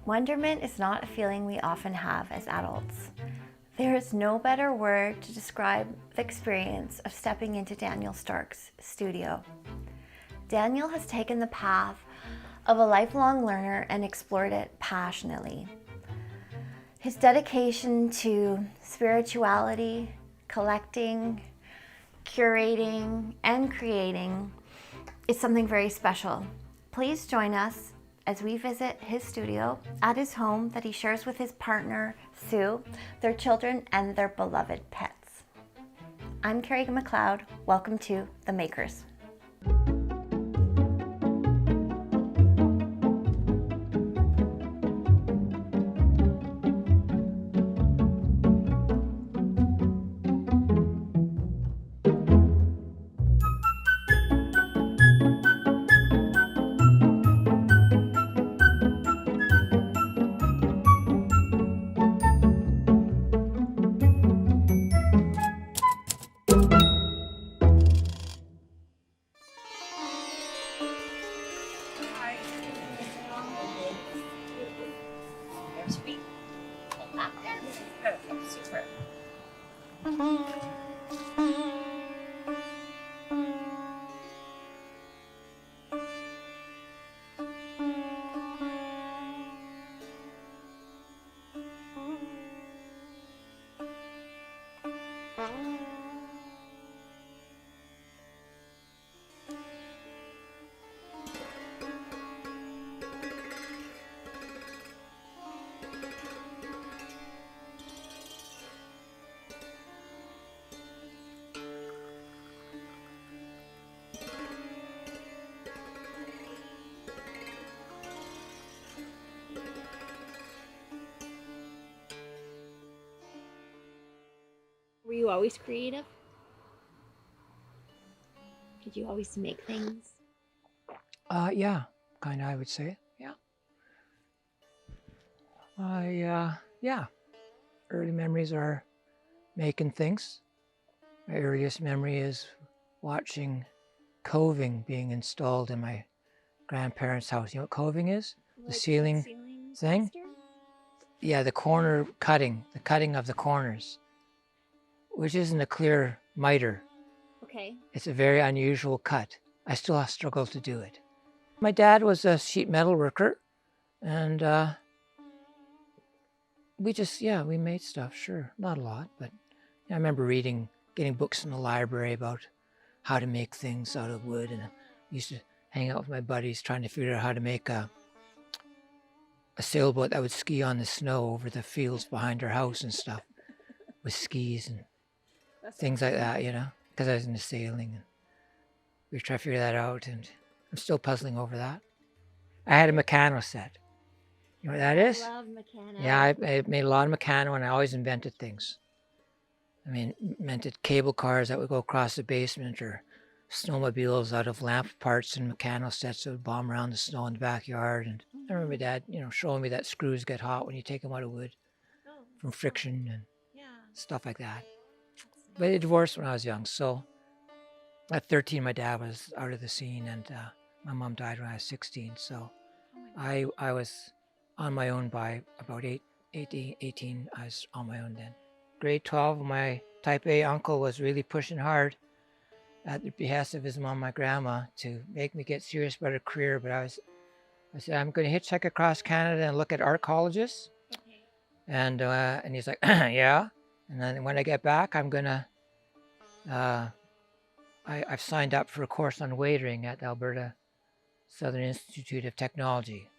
Wonderment is not a feeling we often have as adults. There is no better word to describe the experience of stepping into Daniel Stark's studio. Daniel has taken the path of a lifelong learner and explored it passionately. His dedication to spirituality, collecting, curating, and creating is something very special. Please join us as we visit his studio at his home that he shares with his partner, Sue, their children, and their beloved pets. I'm Kerry McLeod. Welcome to The Makers. Were you always creative? Did you always make things? Yeah, kind of, I would say. Yeah. Early memories are making things. My earliest memory is watching coving being installed in my grandparents' house. You know what coving is? The Like ceiling thing? plaster? Yeah, the corner cutting, the cutting of the corners, which isn't a clear miter. Okay. It's a very unusual cut. I still struggle to do it. My dad was a sheet metal worker, and we made stuff, sure. Not a lot, but I remember getting books in the library about how to make things out of wood, and I used to hang out with my buddies trying to figure out how to make a sailboat that would ski on the snow over the fields behind our house and stuff with skis and things like that, because I was into sailing, and we were trying to figure that out, and I'm still puzzling over that. I had a Meccano set. You know what that is? I love Meccano. Yeah, I made a lot of Meccano, and I always invented things. I mean, invented cable cars that would go across the basement, or snowmobiles out of lamp parts and Meccano sets that would bomb around the snow in the backyard. And I remember Dad, showing me that screws get hot when you take them out of wood from friction and stuff like that. But he divorced when I was young, so at 13, my dad was out of the scene, and my mom died when I was 16. So I was on my own by about 18. I was on my own then. Grade 12, my type A uncle was really pushing hard at the behest of his mom, my grandma, to make me get serious about a career. But I said, I'm going to hitchhike across Canada and look at art colleges. Okay. And he's like, yeah. And then when I get back, I'm going to, I've signed up for a course on waitering at Alberta Southern Institute of Technology.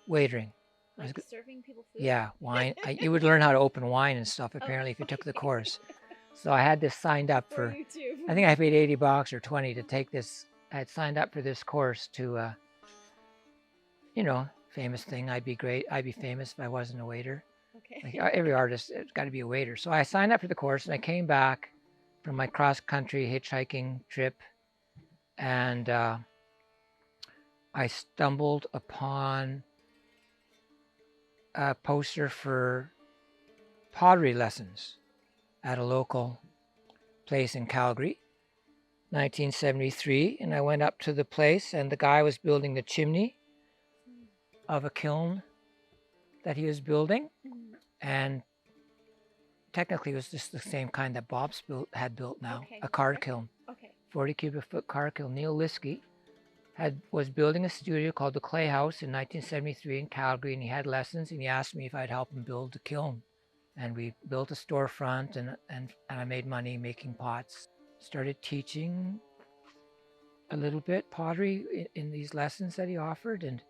Waitering. Like serving people food? Yeah, wine. You would learn how to open wine and stuff, apparently, if you took the course. So I had this signed up for I think I paid $80 or 20 to take this. I had signed up for this course to, famous thing. I'd be great. I'd be famous if I wasn't a waiter. Okay. Like every artist, it's got to be a waiter. So I signed up for the course, and I came back from my cross-country hitchhiking trip, and I stumbled upon a poster for pottery lessons at a local place in Calgary, 1973. And I went up to the place, and the guy was building the chimney of a kiln that he was building, Mhm. and technically it was just the same kind that Bob's had built now, Okay. a car Okay. kiln, Okay. 40 cubic foot car kiln. Neil Liskey was building a studio called the Clay House in 1973 in Calgary, and he had lessons, and he asked me if I'd help him build the kiln. And we built a storefront, and I made money making pots. Started teaching a little bit pottery in these lessons that he offered, and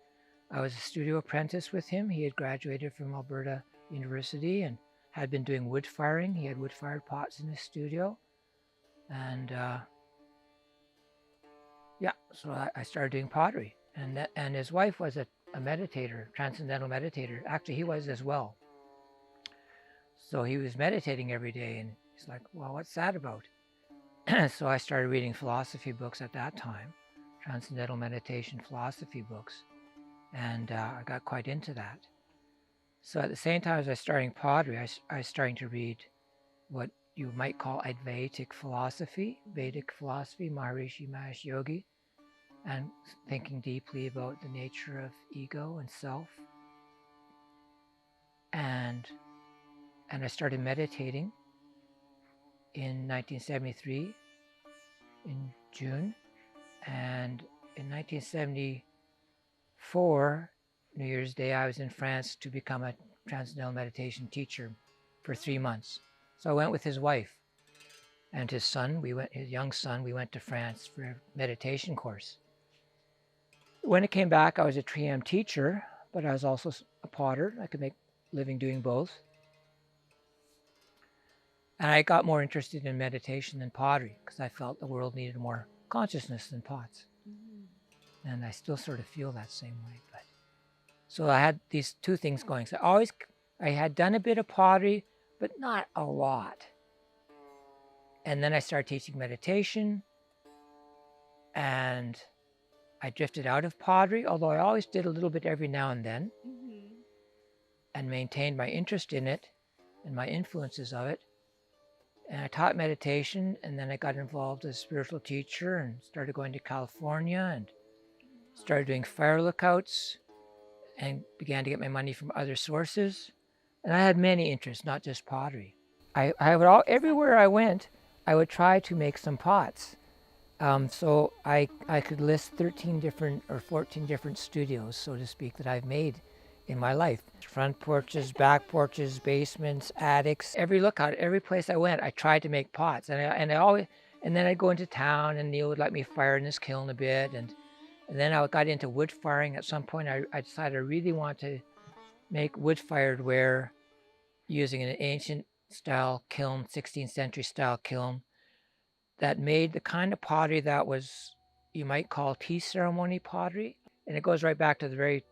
I was a studio apprentice with him. He had graduated from Alberta University and had been doing wood firing. He had wood-fired pots in his studio. And so I started doing pottery. And his wife was a meditator, transcendental meditator. Actually, he was as well. So he was meditating every day, and he's like, well, what's that about? So I started reading philosophy books at that time, transcendental meditation philosophy books. And I got quite into that. So at the same time as I was studying pottery, I was starting to read what you might call Advaitic philosophy, Vedic philosophy, Maharishi Mahesh Yogi, and thinking deeply about the nature of ego and self. And I started meditating in 1973 in June. And in 1974, New Year's Day, I was in France to become a transcendental meditation teacher for 3 months. So I went with his wife and his son. His young son. We went to France for a meditation course. When I came back, I was a 3M teacher, but I was also a potter. I could make a living doing both. And I got more interested in meditation than pottery because I felt the world needed more consciousness than pots. Mhm. And I still sort of feel that same way. But so I had these two things going. So I had done a bit of pottery, but not a lot. And then I started teaching meditation, and I drifted out of pottery, although I always did a little bit every now and then, Mhm. and maintained my interest in it and my influences of it. And I taught meditation, and then I got involved as a spiritual teacher and started going to California and started doing fire lookouts and began to get my money from other sources. And I had many interests, not just pottery. Everywhere I went, I would try to make some pots. So I could list 13 different or 14 different studios, so to speak, that I've made in my life. Front porches, back porches, basements, attics. Every lookout, every place I went, I tried to make pots. And then I'd go into town, and Neil would let me fire in his kiln a bit. And then I got into wood firing. At some point, I decided I really want to make wood-fired ware using an ancient style kiln, 16th century style kiln, that made the kind of pottery that was, you might call tea ceremony pottery. And it goes right back to the very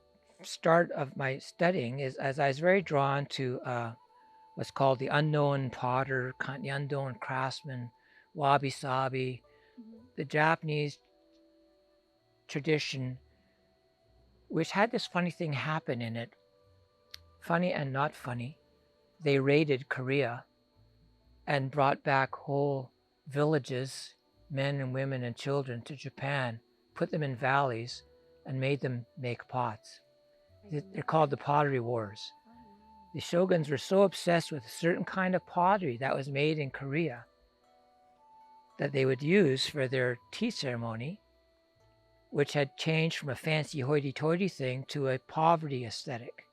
start of my studying, is as I was very drawn to what's called the unknown potter, the unknown craftsman, wabi-sabi, the Japanese tradition, which had this funny thing happen in it, funny and not funny. They raided Korea and brought back whole villages, men and women and children, to Japan, put them in valleys, and made them make pots. They're called the Pottery Wars. The shoguns were so obsessed with a certain kind of pottery that was made in Korea that they would use for their tea ceremony, which had changed from a fancy hoity-toity thing to a poverty aesthetic.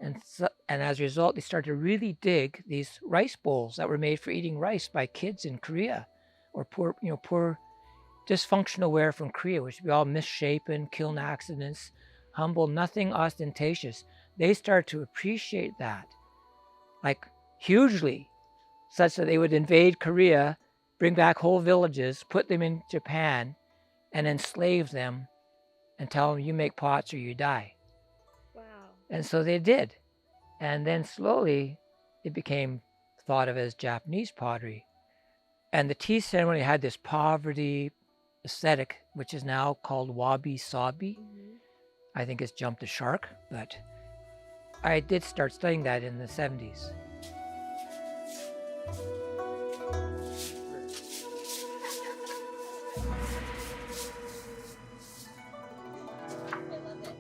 And as a result, they started to really dig these rice bowls that were made for eating rice by kids in Korea, or poor dysfunctional ware from Korea, which would be all misshapen, kiln accidents, humble, nothing ostentatious. They started to appreciate that, like hugely, such that they would invade Korea, bring back whole villages, put them in Japan, and enslave them and tell them, you make pots or you die. Wow. And so they did. And then slowly it became thought of as Japanese pottery. And the tea ceremony had this poverty aesthetic, which is now called wabi-sabi. I think it's jumped the shark, but I did start studying that in the 70s. I love it.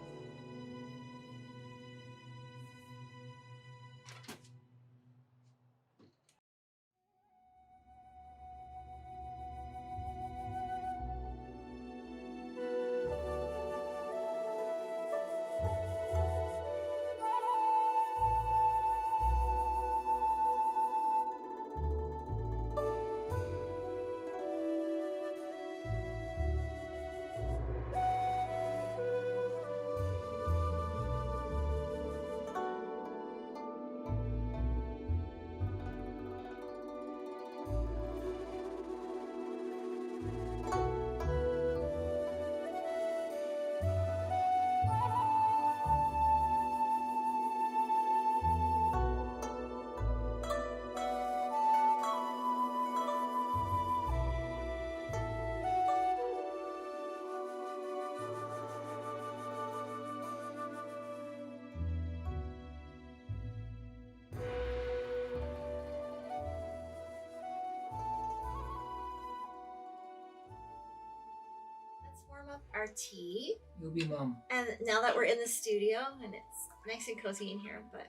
up our tea. You'll be mom. And now that we're in the studio and it's nice and cozy in here, but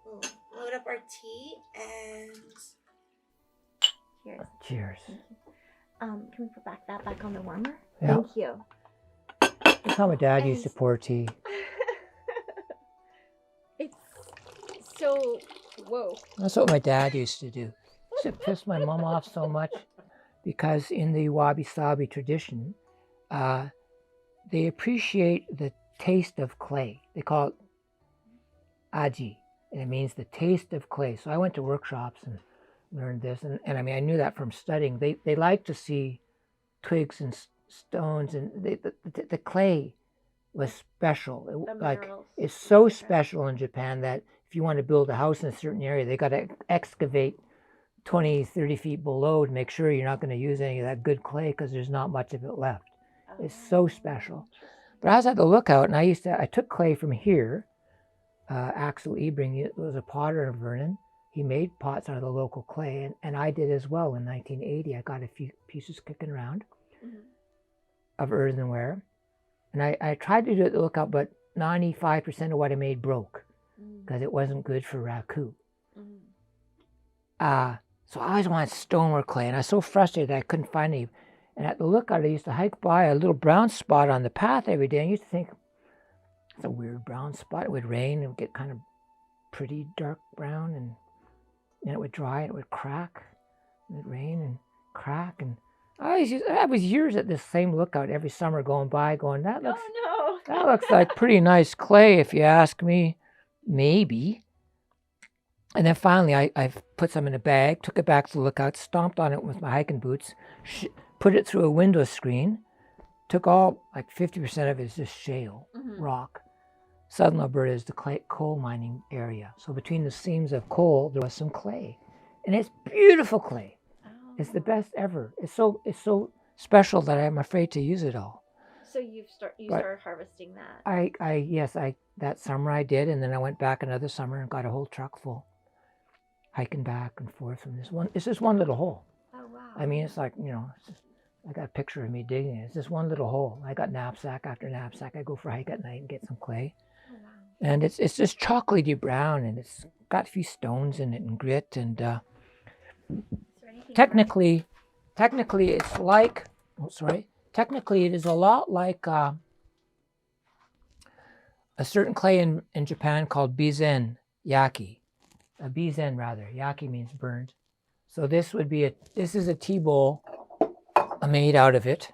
we'll load up our tea and cheers. Cheers. Can we put that back on the warmer? Yeah. Thank you. That's how my dad used to And- pour tea. It's so whoa. That's what my dad used to do. It pissed my mom off so much because in the wabi-sabi tradition, they appreciate the taste of clay. They call it aji, and it means the taste of clay. So I went to workshops and learned this, and I mean, I knew that from studying. They like to see twigs and stones, and the clay was special. It's so special in Japan that if you want to build a house in a certain area, they got to excavate 20, 30 feet below to make sure you're not going to use any of that good clay because there's not much of it left. It's so special. But I was at the lookout, and I took clay from here. Axel Ebring was a potter in Vernon. He made pots out of the local clay, and I did as well in 1980. I got a few pieces kicking around of earthenware. And I tried to do it at the lookout, but 95% of what I made broke because it wasn't good for raku. So I always wanted stoneware clay, and I was so frustrated that I couldn't find any. And at the lookout, I used to hike by a little brown spot on the path every day. And I used to think, it's a weird brown spot. It would rain and it would get kind of pretty dark brown, and then it would dry and it would crack. It would rain and crack. And I was years at this same lookout every summer going by going, that looks like pretty nice clay if you ask me, maybe. And then finally I put some in a bag, took it back to the lookout, stomped on it with my hiking boots, put it through a window screen, took all, like 50% of it is just shale, rock. Southern Alberta is the coal mining area. So between the seams of coal, there was some clay. And it's beautiful clay. It's the best ever. It's so special that I'm afraid to use it all. So you started harvesting that? Yes, that summer I did, and then I went back another summer and got a whole truck full, hiking back and forth from this one. It's just one little hole. Oh wow! I mean, it's like, I got a picture of me digging it. It's just one little hole. I got knapsack after knapsack. I go for a hike at night and get some clay, and it's just chocolatey brown, and it's got a few stones in it and grit, and technically it's like. Oh, sorry. Technically, it is a lot like a certain clay in Japan called bizen yaki. Bizen rather. Yaki means burned. So this is a tea bowl made out of it,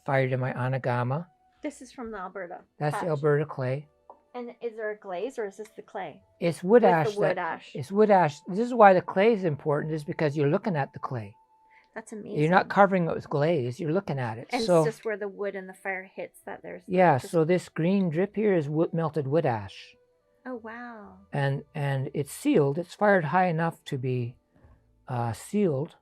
fired in my anagama. This is from the Alberta. That's patch. the Alberta clay. And is there a glaze or is this the clay? It's wood With ash. The wood ash. It's wood ash. This is why the clay is important, is because you're looking at the clay. That's amazing. You're not covering it with glaze. You're looking at it. And so, it's just where the wood and the fire hits that there's. Yeah. Just... So this green drip here is melted wood ash. Oh wow. And it's sealed. It's fired high enough to be sealed.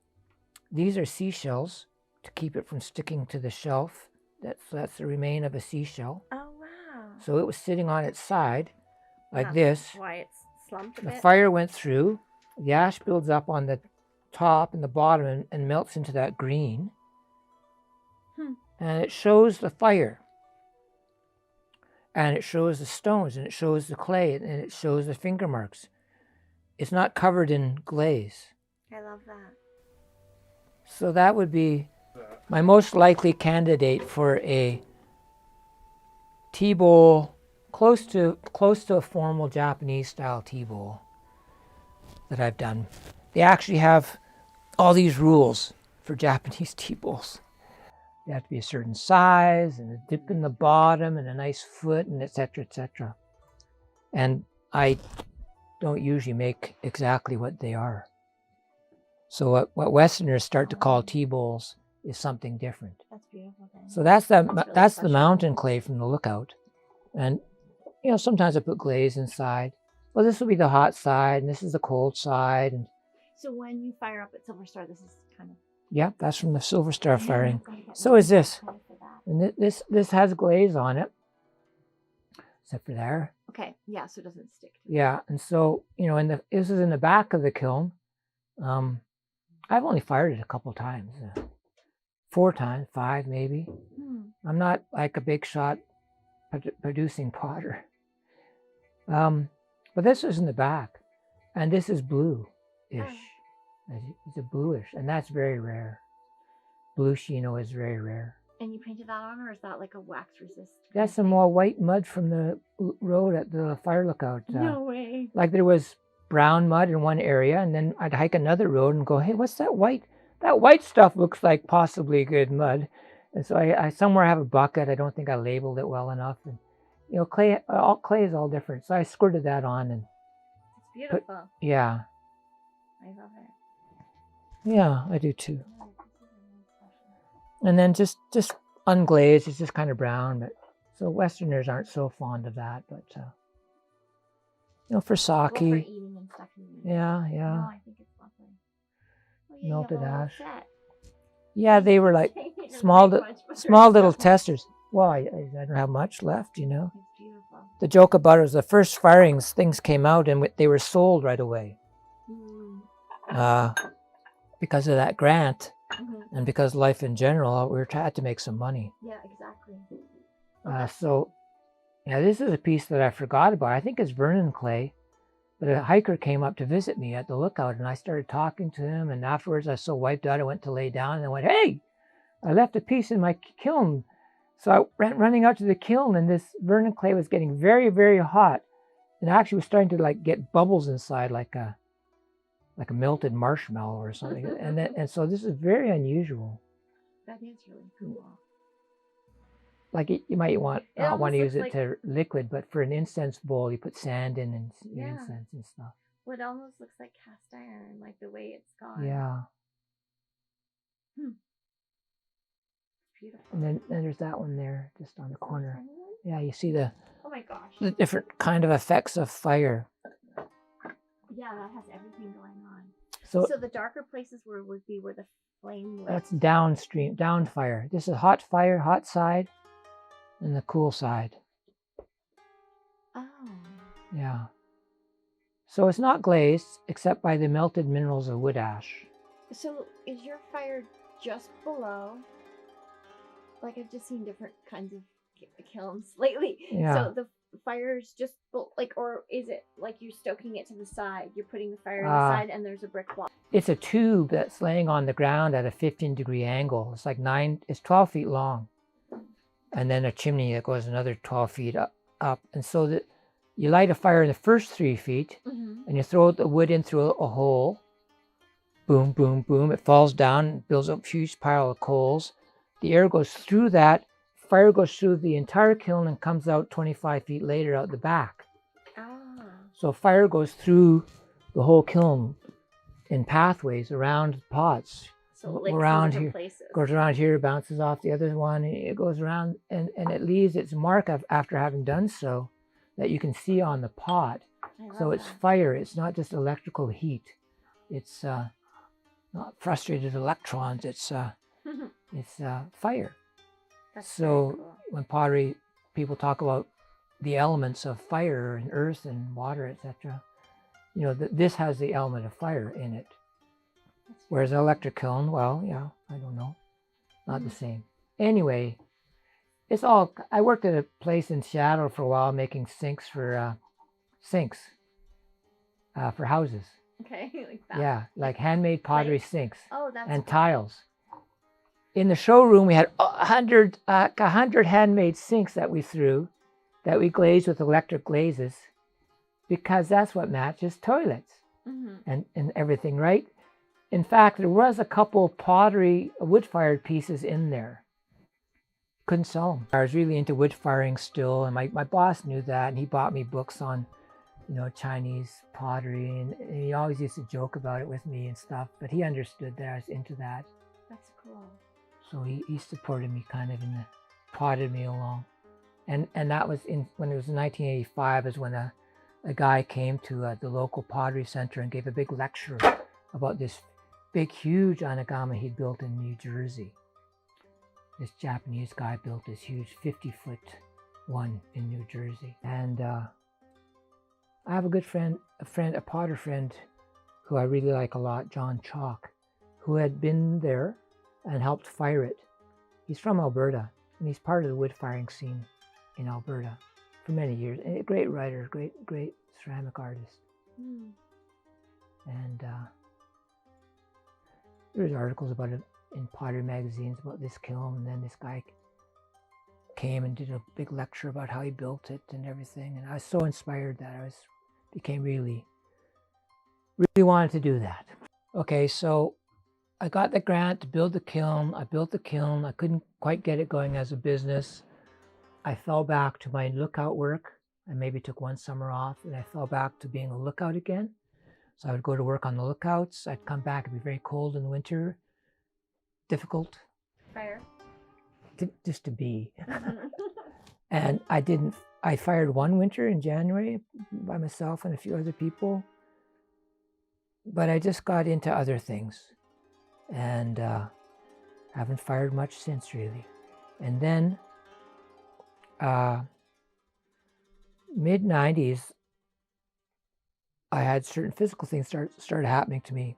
These are seashells to keep it from sticking to the shelf. That's the remain of a seashell. Oh wow. So it was sitting on its side like That's this. Why it's slumped a The bit. fire went through. The ash builds up on the top and the bottom and melts into that green. And it shows the fire. And it shows the stones, and it shows the clay, and it shows the finger marks. It's not covered in glaze. I love that. So that would be my most likely candidate for a tea bowl, close to a formal Japanese style tea bowl that I've done. They actually have all these rules for Japanese tea bowls. They have to be a certain size, and a dip in the bottom, and a nice foot, and etc., etc. And I don't usually make exactly what they are. So what Westerners start to call tea bowls is something different. That's beautiful. Then. So that's really the special. mountain clay from the lookout, and sometimes I put glaze inside. Well, this will be the hot side, and this is the cold side, and So when you fire up at Silver Star, this is kind of. yeah, that's from the Silver Star firing. So is this. And this has glaze on it, except for there. Okay, yeah, so it doesn't stick. Yeah, and so, this is in the back of the kiln. I've only fired it a couple times. 4 times, 5 maybe. Hmm. I'm not like a big shot producing potter. But this is in the back, and this is blue-ish. It's a bluish, and that's very rare. Blue Shino is very rare. And you painted that on, or is that like a wax resist? That's some more white mud from the road at the fire lookout. No way. Like there was brown mud in one area, and then I'd hike another road and go, hey, what's that white? That white stuff looks like possibly good mud. And so I somewhere have a bucket. I don't think I labeled it well enough. And clay is all different. So I squirted that on and It's beautiful. yeah. I love it. Yeah, I do too. And then just unglazed, it's just kind of brown, but so Westerners aren't so fond of that, but for sake. Well, for eating and stuff. Yeah. No, I think it's lovely. Well, yeah, Melted you have a ash. set. Yeah, they were like small little testers. Well, I don't have much left, It's beautiful. The joke about it was the first firings, things came out and they were sold right away. Because of that grant. And because life in general, we had to make some money. Yeah, exactly. So, this is a piece that I forgot about. I think it's Vernon clay, but a hiker came up to visit me at the lookout, and I started talking to him. And afterwards, I was so wiped out, I went to lay down, and I went, "Hey, I left a piece in my kiln." So I went running out to the kiln, and this Vernon clay was getting very, very hot, and actually was starting to get bubbles inside, like a melted marshmallow or something. and so this is very unusual. That is really cool. Like you might not want to use it like, to liquid, but for an incense bowl, you put sand in and incense and stuff. Well, it almost looks like cast iron, like the way it's gone. Yeah. It's beautiful. And then there's that one there, just on the corner. Yeah, you see Oh my gosh. the different kind of effects of fire. Yeah, that has everything going on. So the darker places would be where the flame lit. that's downstream, down fire. This is hot fire, hot side, and the cool side. Oh. Yeah. So it's not glazed except by the melted minerals of wood ash. So is your fire just below? Like I've just seen different kinds of kilns lately. Yeah. So the fire's just or is it like you're stoking it to the side? You're putting the fire on the side and there's a brick wall. It's a tube that's laying on the ground at a 15-degree angle. It's it's 12 feet long. And then a chimney that goes another 12 feet up. And so that you light a fire in the first 3 feet and you throw the wood in through a hole. Boom, boom, boom. It falls down, builds up a huge pile of coals. The air goes through that. Fire goes through the entire kiln and comes out 25 feet later out the back. So fire goes through the whole kiln in pathways around pots. So around here, places. goes around here, bounces off the other one, and it goes around, and it leaves its mark after having done so, that you can see on the pot. So it's fire. It's not just electrical heat. It's not frustrated electrons. It's fire. That's so cool. when pottery people talk about the elements of fire and earth and water, etc., this has the element of fire in it. Whereas an electric kiln, well, yeah, I don't know, not the same. Anyway, I worked at a place in Seattle for a while making sinks for houses. Okay, like that. Yeah, like handmade pottery sinks. Oh, that's and cool. tiles. In the showroom, we had 100 handmade sinks that we glazed with electric glazes, because that's what matches toilets and everything, right? In fact, there was a couple pottery wood-fired pieces in there. Couldn't sell them. I was really into wood firing still, and my boss knew that, and he bought me books on, Chinese pottery, and he always used to joke about it with me and stuff, but he understood that I was into that. That's cool. So he supported me kind of prodded me along. And that was when it was in 1985 is when a guy came to the local pottery center and gave a big lecture about this big, huge anagama he'd built in New Jersey. This Japanese guy built this huge 50-foot one in New Jersey. And I have a potter friend who I really like a lot, John Chalk, who had been there and helped fire it. He's from Alberta, and he's part of the wood firing scene in Alberta for many years. And a great writer, great ceramic artist. Mm. And there's articles about it in pottery magazines about this kiln, and then this guy came and did a big lecture about how he built it and everything. And I was so inspired that I became really wanted to do that. Okay, so I got the grant to build the kiln. I built the kiln. I couldn't quite get it going as a business. I fell back to my lookout work. I maybe took one summer off, and I fell back to being a lookout again. So I would go to work on the lookouts. I'd come back, it'd be very cold in the winter, difficult. Fire. Just to be. And I fired one winter in January by myself and a few other people. But I just got into other things and haven't fired much since, really. And then mid-90s, I had certain physical things started happening to me.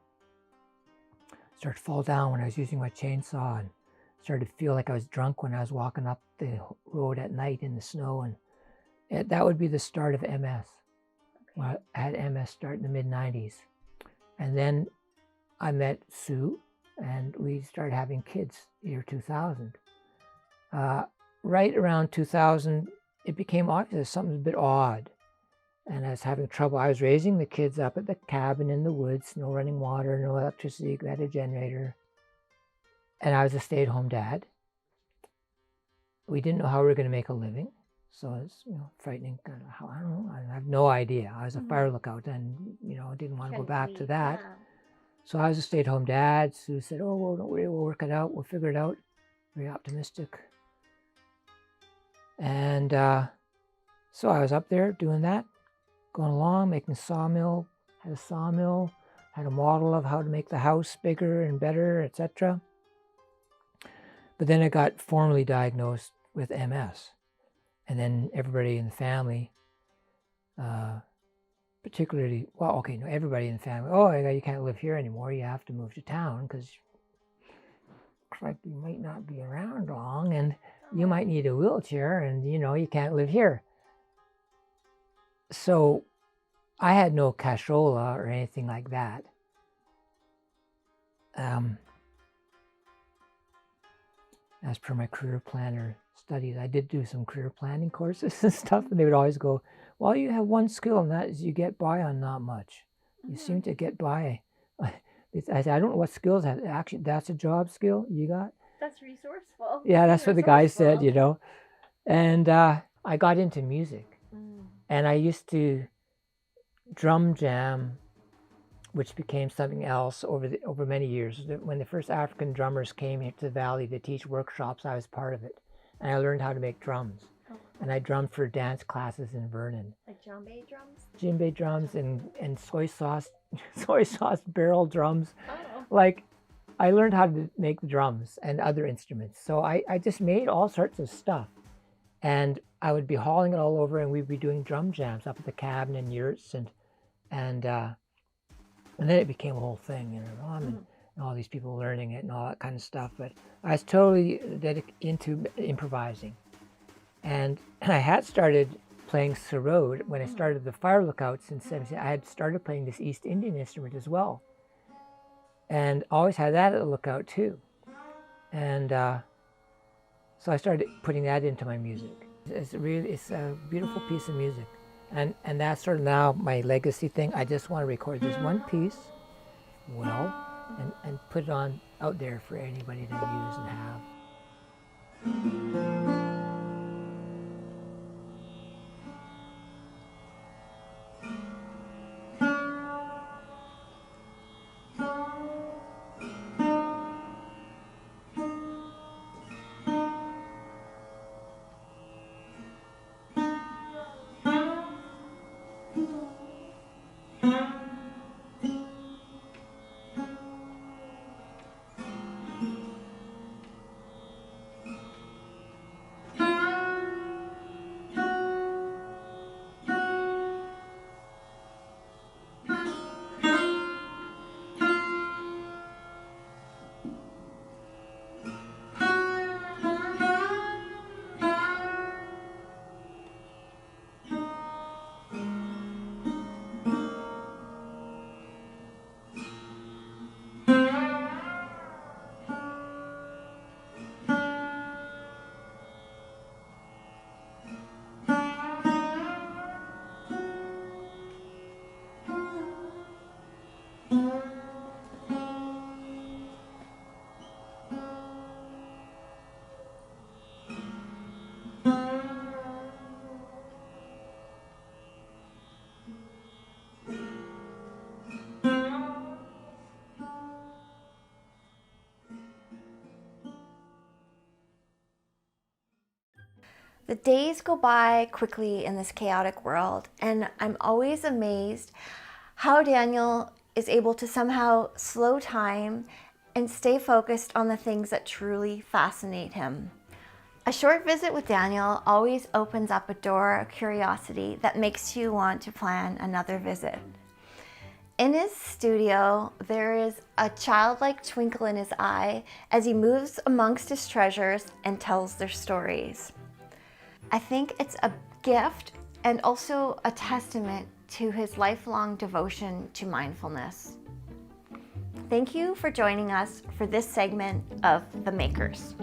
Started to fall down when I was using my chainsaw, and started to feel like I was drunk when I was walking up the road at night in the snow. And that would be the start of MS. Well, I had MS start in the mid-90s. And then I met Sue, and we started having kids year 2000. Right around 2000, it became obvious something was a bit odd. And I was having trouble. I was raising the kids up at the cabin in the woods, no running water, no electricity, we had a generator. And I was a stay-at-home dad. We didn't know how we were going to make a living. So it's frightening. Kind of how, I don't know. I have no idea. I was a fire lookout, and I didn't want to go back to that. Yeah. So I was a stay-at-home dad. Sue said, "Oh, well, don't worry, we'll work it out. We'll figure it out." Very optimistic. And so I was up there doing that, going along, making sawmill. Had a sawmill. Had a model of how to make the house bigger and better, etc. But then I got formally diagnosed with MS. And then everybody in the family, particularly, everybody in the family, oh, you can't live here anymore. You have to move to town because you might not be around long, and you might need a wheelchair, and you can't live here. So I had no cashola or anything like that. As per my career planner studies, I did do some career planning courses and stuff, and they would always go, well, you have one skill, and that is you get by on not much. You seem to get by. I said, I don't know what skills that actually, that's a job skill you got? That's resourceful. Yeah, that's what the guy said, And I got into music, and I used to drum jam, which became something else over many years. When the first African drummers came here to the valley to teach workshops, I was part of it. And I learned how to make drums. Oh. And I drummed for dance classes in Vernon. Like djembe drums? Djembe drums and soy sauce barrel drums. Oh. Like, I learned how to make drums and other instruments. So I just made all sorts of stuff. And I would be hauling it all over, and we'd be doing drum jams up at the cabin in yurts, and then it became a whole thing, and all these people learning it and all that kind of stuff. But I was totally into improvising. And I had started playing sarod when I started the fire lookouts in 17. I had started playing this East Indian instrument as well. And always had that at the lookout too. And so I started putting that into my music. It's a beautiful piece of music. And that's sort of now my legacy thing. I just want to record this one piece well and put it out there for anybody to use and have. The days go by quickly in this chaotic world, and I'm always amazed how Daniel is able to somehow slow time and stay focused on the things that truly fascinate him. A short visit with Daniel always opens up a door of curiosity that makes you want to plan another visit. In his studio, there is a childlike twinkle in his eye as he moves amongst his treasures and tells their stories. I think it's a gift and also a testament to his lifelong devotion to mindfulness. Thank you for joining us for this segment of The Makers.